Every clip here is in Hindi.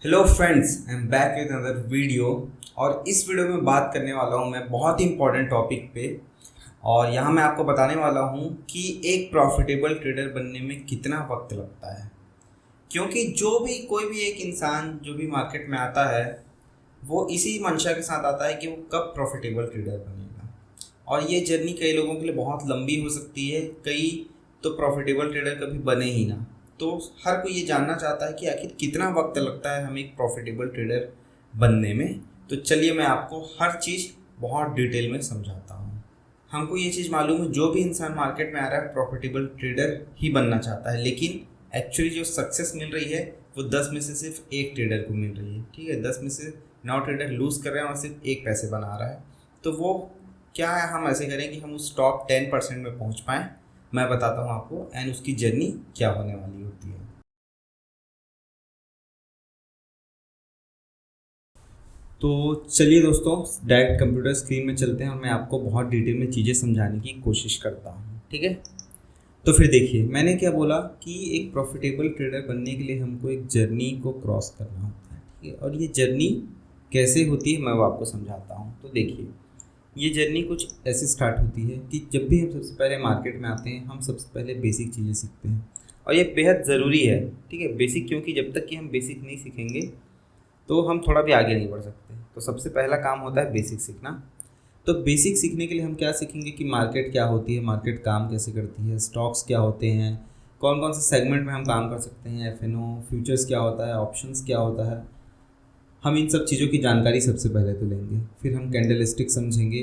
Hello friends, I am back with another video. और इस वीडियो में बात करने वाला हूँ मैं बहुत ही इंपॉर्टेंट टॉपिक पे। और यहाँ मैं आपको बताने वाला हूँ कि एक प्रॉफिटेबल ट्रेडर बनने में कितना वक्त लगता है। क्योंकि कोई भी एक इंसान जो भी मार्केट में आता है वो इसी मंशा के साथ आता है कि वो कब प्रॉफिटेबल ट्रेडर बनेगा। और ये जर्नी कई लोगों के लिए बहुत लंबी हो सकती है, कई तो प्रॉफिटेबल ट्रेडर कभी बने ही ना। तो हर कोई ये जानना चाहता है कि आखिर कितना वक्त लगता है हमें एक प्रॉफिटेबल ट्रेडर बनने में। तो चलिए मैं आपको हर चीज़ बहुत डिटेल में समझाता हूँ। हमको ये चीज़ मालूम है, जो भी इंसान मार्केट में आ रहा है प्रॉफिटेबल ट्रेडर ही बनना चाहता है, लेकिन एक्चुअली जो सक्सेस मिल रही है वो 10 में से सिर्फ एक ट्रेडर को मिल रही है। ठीक है, 10 में से 9 ट्रेडर लूज़ कर रहे हैं और सिर्फ एक पैसे बना रहा है। तो वो क्या है, हम ऐसे करें कि हम उस टॉप 10% में पहुंच पाएँ। मैं बताता हूं आपको एंड उसकी जर्नी क्या होने वाली होती है। तो चलिए दोस्तों, डायरेक्ट कंप्यूटर स्क्रीन में चलते हैं और मैं आपको बहुत डिटेल में चीज़ें समझाने की कोशिश करता हूँ। ठीक है, तो फिर देखिए मैंने क्या बोला कि एक प्रॉफिटेबल ट्रेडर बनने के लिए हमको एक जर्नी को क्रॉस करना होता है। ठीक है, और ये जर्नी कैसे होती है मैं वो आपको समझाता हूँ। तो देखिए, ये जर्नी कुछ ऐसे स्टार्ट होती है कि जब भी हम सबसे पहले मार्केट में आते हैं हम सबसे पहले बेसिक चीज़ें सीखते हैं, और ये बेहद ज़रूरी है। ठीक है, बेसिक, क्योंकि जब तक कि हम बेसिक नहीं सीखेंगे तो हम थोड़ा भी आगे नहीं बढ़ सकते। तो सबसे पहला काम होता है बेसिक सीखना। तो बेसिक सीखने के लिए हम क्या सीखेंगे कि मार्केट क्या होती है, मार्केट काम कैसे करती है, स्टॉक्स क्या होते हैं, कौन कौन से सेगमेंट में हम काम कर सकते हैं, एफ फ्यूचर्स क्या होता है, ऑप्शंस क्या होता है। हम इन सब चीज़ों की जानकारी सबसे पहले तो लेंगे, फिर हम कैंडलस्टिक समझेंगे।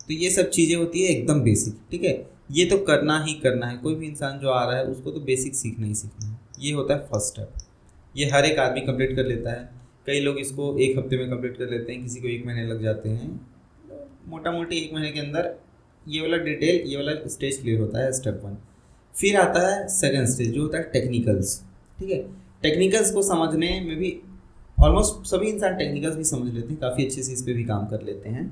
तो ये सब चीज़ें होती है एकदम बेसिक। ठीक है, ये तो करना ही करना है, कोई भी इंसान जो आ रहा है उसको तो बेसिक सीखना ही सीखना है। ये होता है फर्स्ट स्टेप, ये हर एक आदमी कंप्लीट कर लेता है। कई लोग इसको एक हफ्ते में कंप्लीट कर लेते हैं, किसी को 1 महीने लग जाते हैं। मोटा मोटी 1 महीने के अंदर ये वाला डिटेल, ये वाला स्टेज क्लियर होता है, स्टेप 1। फिर आता है सेकंड स्टेज जो होता है टेक्निकल्स। ठीक है, टेक्निकल्स को समझने में भी ऑलमोस्ट सभी इंसान टेक्निकल्स भी समझ लेते हैं, काफ़ी अच्छे से इस पर भी काम कर लेते हैं।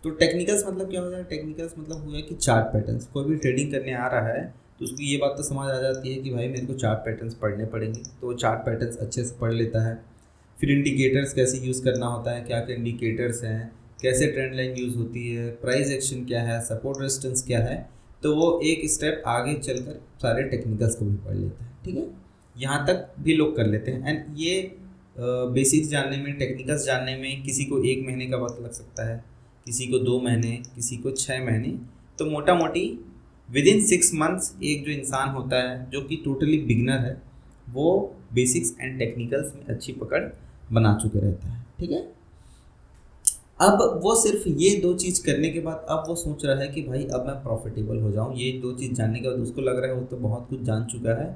तो टेक्निकल्स मतलब क्या होता है, टेक्निकल्स मतलब हुआ कि चार्ट पैटर्न्स। कोई भी ट्रेडिंग करने आ रहा है तो उसको ये बात तो समझ आ जाती है कि भाई मेरे को चार्ट पैटर्न्स पढ़ने पड़ेंगे, तो वो चार्ट पैटर्न्स अच्छे से पढ़ लेता है। फिर इंडिकेटर्स कैसे यूज़ करना होता है, क्या क्या इंडिकेटर्स हैं, कैसे ट्रेंड लाइन यूज़ होती है, प्राइस एक्शन क्या है, सपोर्ट रेजिस्टेंस क्या है। तो वो एक स्टेप आगे चलकर सारे टेक्निकल्स को भी पढ़ लेता है। ठीक है, यहाँ तक भी लोग कर लेते हैं। एंड ये बेसिक्स जानने में, टेक्निकल्स जानने में किसी को 1 महीने का वक्त लग सकता है, किसी को 2 महीने, किसी को 6 महीने। तो मोटा मोटी विदिन 6 मंथ्स एक जो इंसान होता है जो कि टोटली बिगनर है, वो बेसिक्स एंड टेक्निकल्स में अच्छी पकड़ बना चुके रहता है। ठीक है, अब वो सिर्फ ये 2 चीज़ करने के बाद अब वो सोच रहा है कि भाई अब मैं प्रॉफिटेबल हो जाऊँ। ये 2 चीज़ जानने के बाद उसको लग रहा है वो तो बहुत कुछ जान चुका है,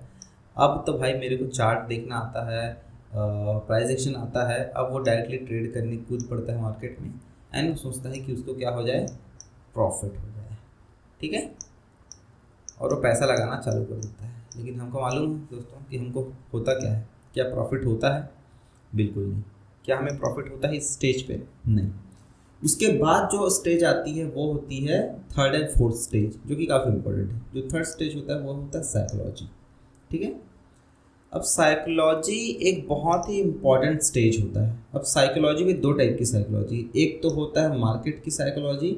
अब तो भाई मेरे को चार्ट देखना आता है, प्राइस एक्शन आता है। अब वो डायरेक्टली ट्रेड करने कूद पड़ता है मार्केट में एंड वो सोचता है कि उसको क्या हो जाए, प्रॉफिट हो जाए। ठीक है, और वो पैसा लगाना चालू कर देता है। लेकिन हमको मालूम है दोस्तों कि हमको होता क्या है, क्या प्रॉफिट होता है? बिल्कुल नहीं। क्या हमें प्रॉफिट होता है इस स्टेज पे? नहीं। उसके बाद जो स्टेज आती है वो होती है थर्ड एंड फोर्थ स्टेज, जो कि काफ़ी इंपॉर्टेंट है। जो थर्ड स्टेज होता है वो होता है साइकोलॉजी। ठीक है, अब साइकोलॉजी एक बहुत ही इम्पॉर्टेंट स्टेज होता है। अब साइकोलॉजी में 2 टाइप की साइकोलॉजी, एक तो होता है मार्केट की साइकोलॉजी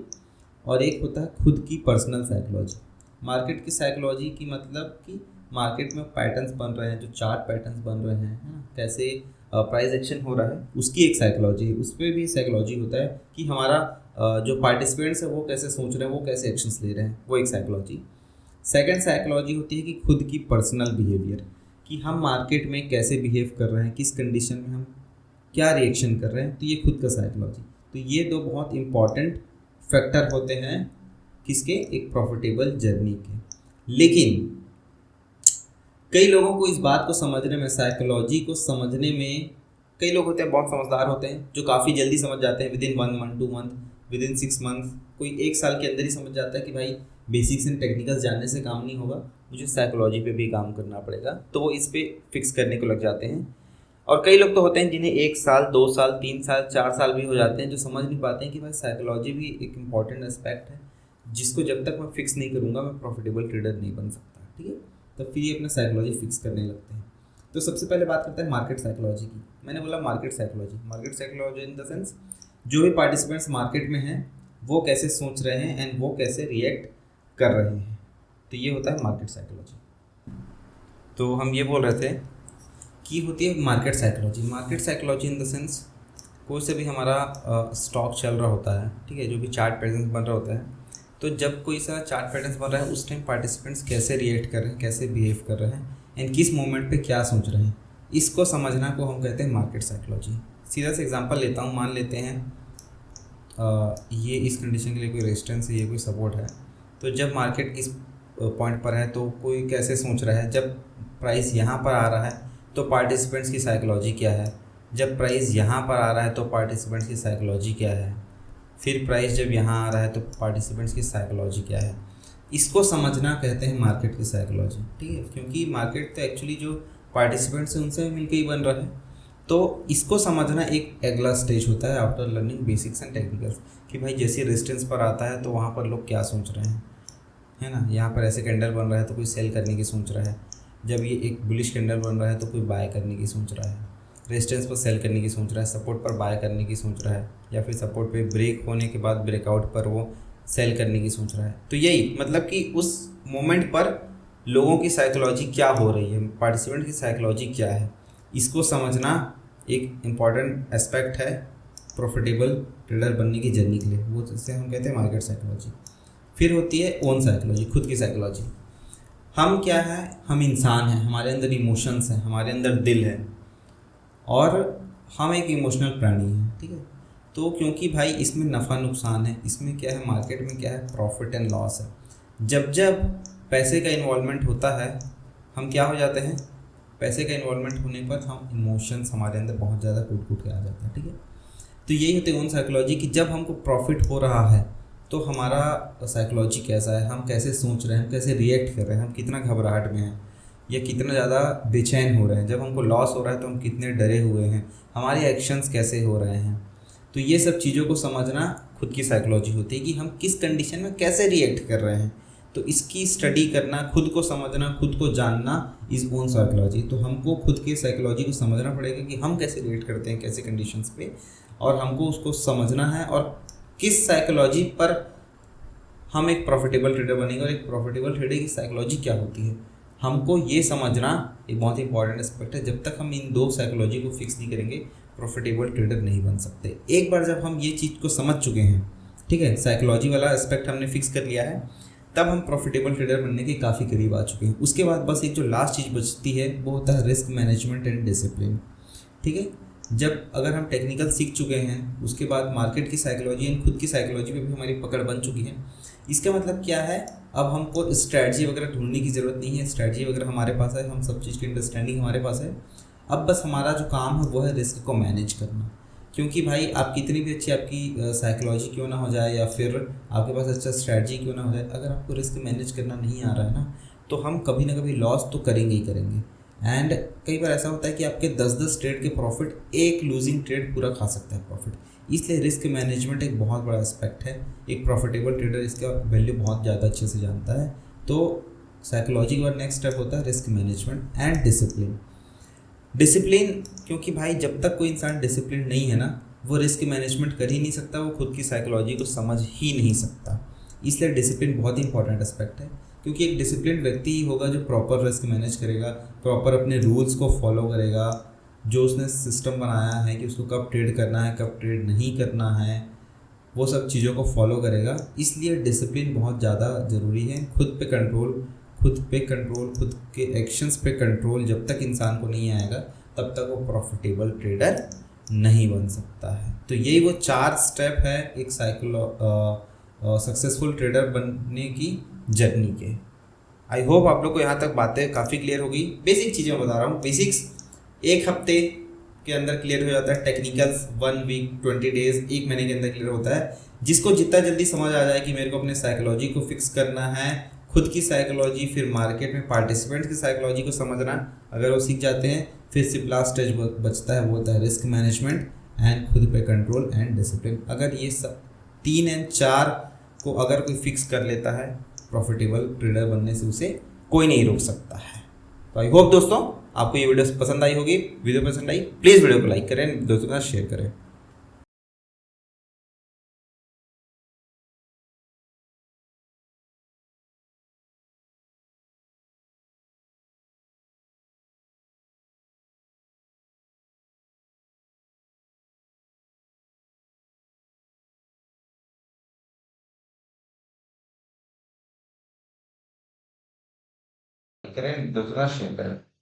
और एक होता है खुद की पर्सनल साइकोलॉजी। मार्केट की साइकोलॉजी की मतलब कि मार्केट में पैटर्न्स बन रहे हैं, जो चार्ट पैटर्न्स बन रहे हैं, है ना, कैसे प्राइस एक्शन हो रहा है, उसकी एक साइकोलॉजी है। उस पर भी साइकोलॉजी होता है कि हमारा जो पार्टिसिपेंट्स है वो कैसे सोच रहे हैं, वो कैसे एक्शंस ले रहे हैं, वो एक साइकोलॉजी। सेकंड साइकोलॉजी होती है कि खुद की पर्सनल बिहेवियर, कि हम मार्केट में कैसे बिहेव कर रहे हैं, किस कंडीशन में हम क्या रिएक्शन कर रहे हैं, तो ये खुद का साइकोलॉजी। तो ये 2 बहुत इंपॉर्टेंट फैक्टर होते हैं किसके, एक प्रॉफिटेबल जर्नी के। लेकिन कई लोगों को इस बात को समझने में, साइकोलॉजी को समझने में, कई लोग होते हैं बहुत समझदार होते हैं जो काफ़ी जल्दी समझ जाते हैं, within 1 month 2 month, within 6 month, कोई 1 साल के अंदर ही समझ जाता है कि भाई बेसिक्स एंड टेक्निकल्स जानने से काम नहीं होगा, मुझे साइकोलॉजी पे भी काम करना पड़ेगा। तो वो इस पर फिक्स करने को लग जाते हैं। और कई लोग तो होते हैं जिन्हें 1 साल 2 साल 3 साल 4 साल भी हो जाते हैं, जो समझ नहीं पाते हैं कि भाई साइकोलॉजी भी एक इम्पॉर्टेंट एस्पेक्ट है, जिसको जब तक मैं फिक्स नहीं करूँगा मैं प्रॉफिटेबल ट्रेडर नहीं बन सकता। ठीक है, तो फिर ये अपना साइकोलॉजी फिक्स करने लगते हैं। तो सबसे पहले बात करते हैं मार्केट साइकोलॉजी की। मैंने बोला market psychology. Market psychology in the sense जो भी पार्टिसिपेंट्स मार्केट में हैं वो कैसे सोच रहे हैं एंड वो कैसे रिएक्ट कर रहे हैं, तो ये होता है मार्केट साइकोलॉजी। तो हम ये बोल रहे थे कि होती है market psychology. Market psychology in the sense कोई से भी हमारा स्टॉक चल रहा होता है, ठीक है, जो भी चार्ट पैटर्न बन रहा होता है, तो जब कोई सा चार्ट पैटर्न बन रहा है उस टाइम पार्टिसिपेंट्स कैसे रिएक्ट कर रहे हैं, कैसे बिहेव कर रहे हैं एंड किस मोमेंट पे क्या सोच रहे हैं, इसको समझना को हम कहते हैं मार्केट साइकोलॉजी। सीधा से एग्जांपल लेता हूँ, मान लेते हैं ये इस कंडीशन के लिए कोई रेजिस्टेंस है, ये कोई सपोर्ट है, तो जब मार्केट इस पॉइंट पर है तो कोई कैसे सोच रहा है, जब प्राइस यहाँ पर आ रहा है तो पार्टिसिपेंट्स की साइकोलॉजी क्या है, जब प्राइस यहाँ पर आ रहा है तो पार्टिसिपेंट्स की साइकोलॉजी क्या है, फिर प्राइस जब यहाँ आ रहा है तो पार्टिसिपेंट्स की साइकोलॉजी क्या है, इसको समझना कहते हैं मार्केट की साइकोलॉजी, ठीक है। क्योंकि मार्केट तो एक्चुअली जो पार्टिसिपेंट्स हैं उनसे मिलकर ही बन रहा है, तो इसको समझना एक अगला स्टेज होता है after learning basics and technicals, कि भाई जैसे रेजिस्टेंस पर आता है तो वहाँ पर लोग क्या सोच रहे हैं, है ना। यहाँ पर ऐसे कैंडल बन रहा है तो कोई सेल करने की सोच रहा है, जब ये एक बुलिश कैंडल बन रहा है तो कोई बाय करने की सोच रहा है, रेजिस्टेंस पर सेल करने की सोच रहा है, सपोर्ट पर बाय करने की सोच रहा है, या फिर सपोर्ट पे ब्रेक होने के बाद ब्रेकआउट पर वो सेल करने की सोच रहा है। तो यही मतलब कि उस मोमेंट पर लोगों की साइकोलॉजी क्या हो रही है, पार्टिसिपेंट की साइकोलॉजी क्या है, इसको समझना एक इम्पॉर्टेंट एस्पेक्ट है प्रॉफिटेबल ट्रेडर बनने की जर्नी के लिए, वो जिससे हम कहते हैं मार्केट साइकोलॉजी। फिर होती है ओन साइकोलॉजी, खुद की साइकोलॉजी। हम क्या है, हम इंसान हैं, हमारे अंदर इमोशंस हैं, हमारे अंदर दिल है और हम एक इमोशनल प्राणी हैं, ठीक है। तो क्योंकि भाई इसमें नफ़ा नुकसान है, इसमें क्या है, मार्केट में क्या है, प्रॉफिट एंड लॉस है। जब जब पैसे का इन्वॉल्वमेंट होता है हम क्या हो जाते हैं, पैसे का इन्वॉल्वमेंट होने पर हम इमोशंस हमारे अंदर बहुत ज़्यादा कूट के आ जाते हैं, ठीक है। तो यही होती है ओन साइकोलॉजी कि जब हमको प्रॉफिट हो रहा है तो हमारा साइकोलॉजी कैसा है, हम कैसे सोच रहे हैं, हम कैसे रिएक्ट कर रहे हैं, हम कितना घबराहट में हैं या कितना ज़्यादा बेचैन हो रहे हैं, जब हमको लॉस हो रहा है तो हम कितने डरे हुए हैं, हमारे एक्शंस कैसे हो रहे हैं। तो ये सब चीज़ों को समझना खुद की साइकोलॉजी होती है कि हम किस कंडीशन में कैसे रिएक्ट कर रहे हैं। तो इसकी स्टडी करना, खुद को समझना, खुद को जानना इज़ ओन साइकोलॉजी। तो हमको खुद की साइकोलॉजी को समझना पड़ेगा कि हम कैसे रिएक्ट करते हैं कैसे कंडीशंस पे, और हमको उसको समझना है और किस साइकोलॉजी पर हम एक प्रॉफिटेबल ट्रेडर बनेंगे और एक प्रॉफिटेबल ट्रेडर की साइकोलॉजी क्या होती है, हमको ये समझना एक बहुत ही इंपॉर्टेंट एस्पेक्ट है। जब तक हम इन दो साइकोलॉजी को फिक्स नहीं करेंगे प्रॉफिटेबल ट्रेडर नहीं बन सकते। एक बार जब हम ये चीज़ को समझ चुके हैं, ठीक है, साइकोलॉजी वाला एस्पेक्ट हमने फिक्स कर लिया है, तब हम प्रॉफिटेबल ट्रेडर बनने के काफ़ी करीब आ चुके हैं। उसके बाद बस एक जो लास्ट चीज़ बचती है वो होता है रिस्क मैनेजमेंट एंड डिसिप्लिन, ठीक है। जब अगर हम टेक्निकल सीख चुके हैं उसके बाद मार्केट की साइकोलॉजी एंड खुद की साइकोलॉजी पे भी हमारी पकड़ बन चुकी है। इसका मतलब क्या है, अब हमको स्ट्रैटेजी वगैरह ढूंढने की ज़रूरत नहीं है, स्ट्रैटेजी वगैरह हमारे पास है, हम सब चीज़ की अंडरस्टैंडिंग हमारे पास है। अब बस हमारा जो काम है वो है रिस्क को मैनेज करना। क्योंकि भाई आप कितनी भी अच्छी आपकी साइकोलॉजी क्यों ना हो जाए या फिर आपके पास अच्छा स्ट्रैटेजी क्यों ना हो जाए, अगर आपको रिस्क मैनेज करना नहीं आ रहा है ना, तो हम कभी ना कभी लॉस तो करेंगे ही करेंगे। एंड कई बार ऐसा होता है कि आपके 10-10 ट्रेड के प्रॉफिट एक लूजिंग ट्रेड पूरा खा सकता है प्रॉफिट। इसलिए रिस्क मैनेजमेंट एक बहुत बड़ा एस्पेक्ट है। एक प्रॉफिटेबल ट्रेडर इसका वैल्यू बहुत ज़्यादा अच्छे से जानता है। तो साइकोलॉजी का नेक्स्ट स्टेप होता है risk management and discipline. Discipline, क्योंकि भाई जब तक कोई इंसान डिसिप्लिन नहीं है ना, वो रिस्क मैनेजमेंट कर ही नहीं सकता, वो खुद की साइकोलॉजी को समझ ही नहीं सकता। इसलिए डिसिप्लिन बहुत ही इंपॉर्टेंट एस्पेक्ट है, क्योंकि एक डिसिप्लिन व्यक्ति ही होगा जो प्रॉपर रिस्क मैनेज करेगा, प्रॉपर अपने रूल्स को फॉलो करेगा, जो उसने सिस्टम बनाया है कि उसको कब ट्रेड करना है कब ट्रेड नहीं करना है, वो सब चीज़ों को फॉलो करेगा। इसलिए डिसिप्लिन बहुत ज़्यादा ज़रूरी है। खुद पे कंट्रोल, खुद के एक्शंस पे कंट्रोल जब तक इंसान को नहीं आएगा तब तक वो प्रॉफिटेबल ट्रेडर नहीं बन सकता है। तो यही वो 4 स्टेप है एक सक्सेसफुल ट्रेडर बनने की जर्नी के। आई होप आप लोग को यहाँ तक बातें काफ़ी क्लियर होगी। बेसिक चीज़ें बता रहा हूँ, बेसिक्स 1 हफ्ते के अंदर क्लियर हो जाता है, टेक्निकल्स 1 वीक 20 डेज 1 महीने के अंदर क्लियर होता है। जिसको जितना जल्दी समझ आ जाए कि मेरे को अपने साइकोलॉजी को फिक्स करना है, खुद की साइकोलॉजी, फिर मार्केट में पार्टिसिपेंट की साइकोलॉजी को समझना, अगर वो सीख जाते हैं फिर सिर्फ लास्ट स्टेज बचता है, वो होता है रिस्क मैनेजमेंट एंड खुद पे कंट्रोल एंड डिसिप्लिन। अगर ये सब 3 एंड 4 को अगर कोई फिक्स कर लेता है, प्रॉफिटेबल ट्रेडर बनने से उसे कोई नहीं रोक सकता है। तो आई होप दोस्तों आपको ये वीडियो पसंद आई होगी, वीडियो पसंद आई प्लीज़ वीडियो को लाइक करें, दोस्तों के साथ शेयर करें। करें दोस्तों के साथ शेयर करें।